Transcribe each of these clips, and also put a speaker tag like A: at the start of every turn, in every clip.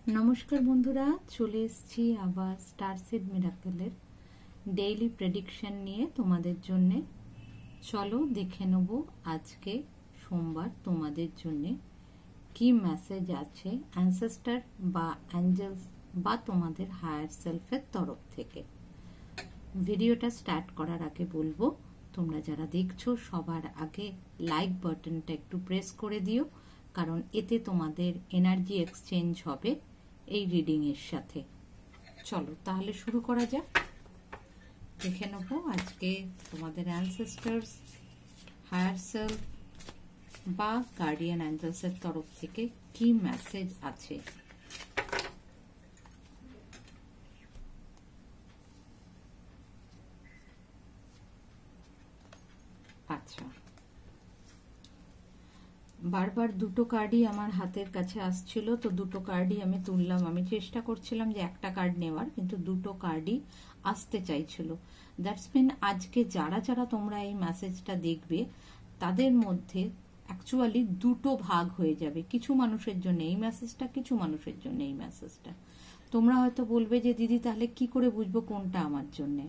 A: নমস্কার বন্ধুরা, চলে এসেছি আবার স্টার সিড মিরাকেলের ডেইলি প্রেডিকশন নিয়ে তোমাদের জন্যে। চলো দেখে নেব আজকে সোমবার তোমাদের জন্যে কি মেসেজ আছে অ্যানসেস্টার বা অ্যাঞ্জেলস বা তোমাদের হায়ার সেলফের তরফ থেকে। ভিডিওটা স্টার্ট করার আগে বলবো, তোমরা যারা দেখছো সবার আগে লাইক বাটনটা একটু প্রেস করে দিও, কারণ এতে তোমাদের এনার্জি এক্সচেঞ্জ হবে এই রিডিং এর সাথে। চলো তাহলে শুরু করা যাক। দেখে নেব আজকে তোমাদের অ্যানসেস্টার্স, হায়ার সেলফ বা গার্ডিয়ান অ্যাঞ্জেলস এর তরফ থেকে কি মেসেজ আছে। আচ্ছা, বারবার দুটো কার্ডই আমার হাতের কাছে আসছিল, তো দুটো কার্ডই আমি তুললাম। আমি চেষ্টা করছিলাম যে একটা কার্ড নেওয়ার, কিন্তু দুটো কার্ডই আসতে চাইছিল। দ্যাটস মিন আজকে যারা যারা তোমরা এই মেসেজটা দেখবে তাদের মধ্যে অ্যাকচুয়ালি দুটো ভাগ হয়ে যাবে। কিছু মানুষের জন্য এই মেসেজটা, কিছু মানুষের জন্য এই মেসেজটা। তোমরা হয়তো বলবে যে দিদি তাহলে কি করে বুঝবো কোনটা আমার জন্যে।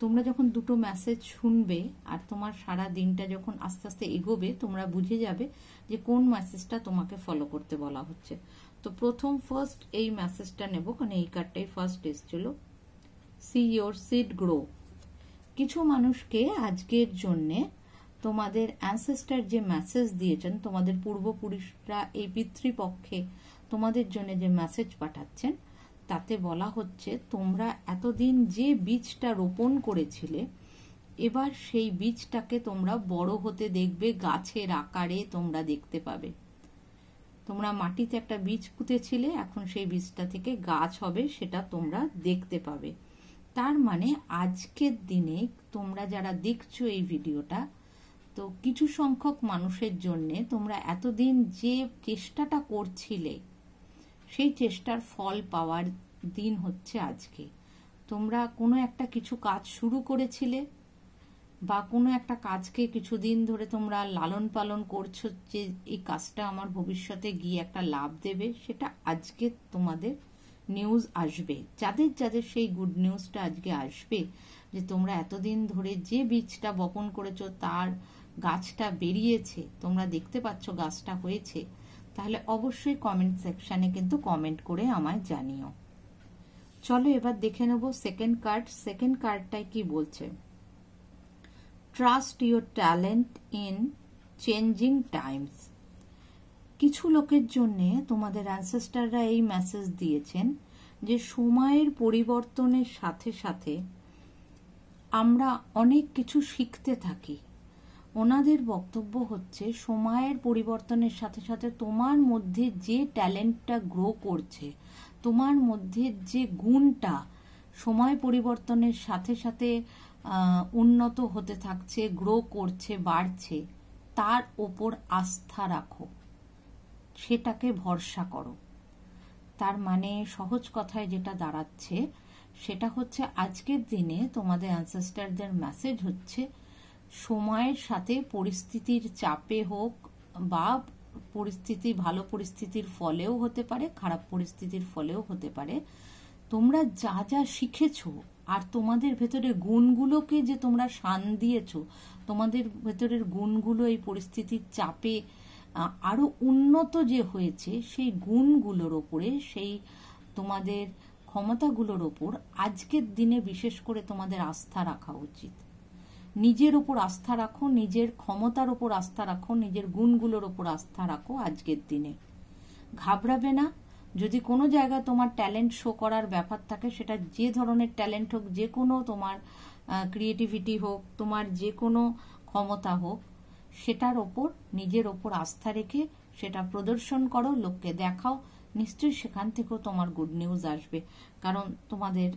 A: তোমরা যখন দুটো মেসেজ শুনবে আর তোমার সারা দিনটা যখন আস্তে আস্তে এগোবে, তোমরা বুঝে যাবে যে কোন মেসেজটা তোমাকে ফলো করতে বলা হচ্ছে। তো ফার্স্ট এই মেসেজটা নেব, কারণ এই কার্ডটাই ফার্স্ট এসেছিল। See your seed grow. কিছু মানুষকে আজকের জন্যে তোমাদের অ্যানসেস্টার যে মেসেজ দিয়েছেন, তোমাদের পূর্বপুরুষরা এই পিতৃপক্ষে তোমাদের জন্য যে মেসেজ পাঠাচ্ছেন, তাতে বলা হচ্ছে তোমরা এতদিন যে বীজটা রোপণ করেছিলে, এবার সেই বীজটাকে তোমরা বড় হতে দেখবে, গাছের আকারে তোমরা দেখতে পাবে। তোমরা মাটিতে একটা বীজ পুঁতেছিলে, এখন সেই বীজটা থেকে গাছ হবে, সেটা তোমরা দেখতে পাবে। তার মানে আজকের দিনে তোমরা যারা দেখছো এই ভিডিওটা, তো কিছু সংখ্যক মানুষের জন্য তোমরা এতদিন যে চেষ্টাটা করছিলে সেই চেষ্টার ফল পাওয়ার দিন হচ্ছে আজকে। তোমরা কোনো একটা কিছু কাজ শুরু করেছিলে বা কোনো একটা কাজকে কিছুদিন ধরে তোমরা লালন পালন করছো যে এই কাজটা আমার ভবিষ্যতে গিয়ে একটা লাভ দেবে, সেটা আজকে তোমাদের নিউজ আসবে। যাদের যাদের সেই গুড নিউজটা আজকে আসবে যে তোমরা এতদিন ধরে যে বীজটা বপন করেছো তার গাছটা বেরিয়েছে, তোমরা দেখতে পাচ্ছ গাছটা হয়েছে, তাহলে অবশ্যই কমেন্ট সেকশনে কিন্তু কমেন্ট করে আমায় জানিও। চলো এবার দেখে নেব সেকেন্ড কার্ড। সেকেন্ড কার্ডটাই কি বলছে? Trust your talent in changing Times. কিছু লোকের জন্য তোমাদের অ্যানসেস্টাররা এই মেসেজ দিয়েছেন যে সময়ের পরিবর্তনের সাথে সাথে আমরা অনেক কিছু শিখতে থাকি। ওনাদের বক্তব্য হচ্ছে সময়ের পরিবর্তনের সাথে সাথে তোমার মধ্যে যে ট্যালেন্টটা গ্রো করছে, তোমার মধ্যে যে গুণটা সময় পরিবর্তনের সাথে সাথে উন্নত হতে থাকছে, গ্রো করছে, বাড়ছে, তার ওপর আস্থা রাখো, সেটাকে ভরসা করো। তার মানে সহজ কথায় যেটা দাঁড়াচ্ছে সেটা হচ্ছে আজকের দিনে তোমাদের অ্যানসেস্টারদের মেসেজ হচ্ছে সময়ের সাথে পরিস্থিতির চাপে হোক বা পরিস্থিতি ভালো পরিস্থিতির ফলেও হতে পারে, খারাপ পরিস্থিতির ফলেও হতে পারে, তোমরা যা যা শিখেছো আর তোমাদের ভেতরের গুণগুলোকে যে তোমরা শান দিয়েছো, তোমাদের ভেতরের গুণগুলো এই পরিস্থিতির চাপে আরো উন্নত যে হয়েছে, সেই গুণগুলোর ওপরে, সেই তোমাদের ক্ষমতাগুলোর ওপর আজকের দিনে বিশেষ করে তোমাদের আস্থা রাখা উচিত। নিজের ওপর আস্থা রাখো, নিজের ক্ষমতার ওপর আস্থা রাখো, নিজের গুণগুলোর ওপর আস্থা রাখো। আজকের দিনে ঘাবড়াবে না। যদি কোনো জায়গায় তোমার ট্যালেন্ট শো করার ব্যাপার থাকে, সেটা যে ধরনের ট্যালেন্ট হোক, যে কোনো তোমার ক্রিয়েটিভিটি হোক, তোমার যে কোনো ক্ষমতা হোক, সেটার ওপর নিজের ওপর আস্থা রেখে সেটা প্রদর্শন করো, লোককে দেখাও। নিশ্চয়ই সেখান থেকেও তোমার গুড নিউজ আসবে, কারণ তোমাদের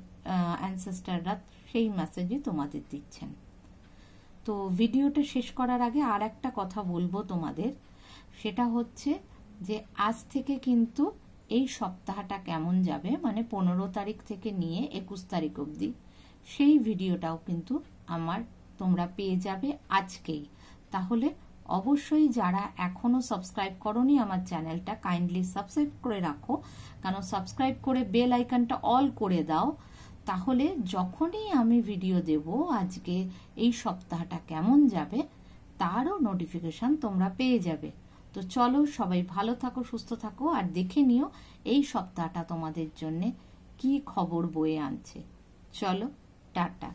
A: অ্যানসেস্টাররা সেই মেসেজই তোমাদের দিচ্ছেন। তো ভিডিওটা শেষ করার আগে আর একটা কথা বলবো তোমাদের, সেটা হচ্ছে যে আজ থেকে কিন্তু এই সপ্তাহটা কেমন যাবে, মানে 15 তারিখ থেকে নিয়ে 21 তারিখ অবধি, সেই ভিডিওটাও কিন্তু তোমরা পেয়ে যাবে আজকেই। তাহলে অবশ্যই যারা এখনো সাবস্ক্রাইব করনি আমার চ্যানেলটা কাইন্ডলি সাবস্ক্রাইব করে রাখো, কারণ সাবস্ক্রাইব করে বেল আইকনটা অল করে দাও, তাহলে যখনই আমি ভিডিও দেব আজকে এই সপ্তাহটা কেমন যাবে তারও নোটিফিকেশন তোমরা পেয়ে যাবে। তো চলো সবাই ভালো থাকো, সুস্থ থাকো, আর দেখে নিও এই সপ্তাহটা তোমাদের জন্য কি খবর বয়ে আনছে। চলো টাটা।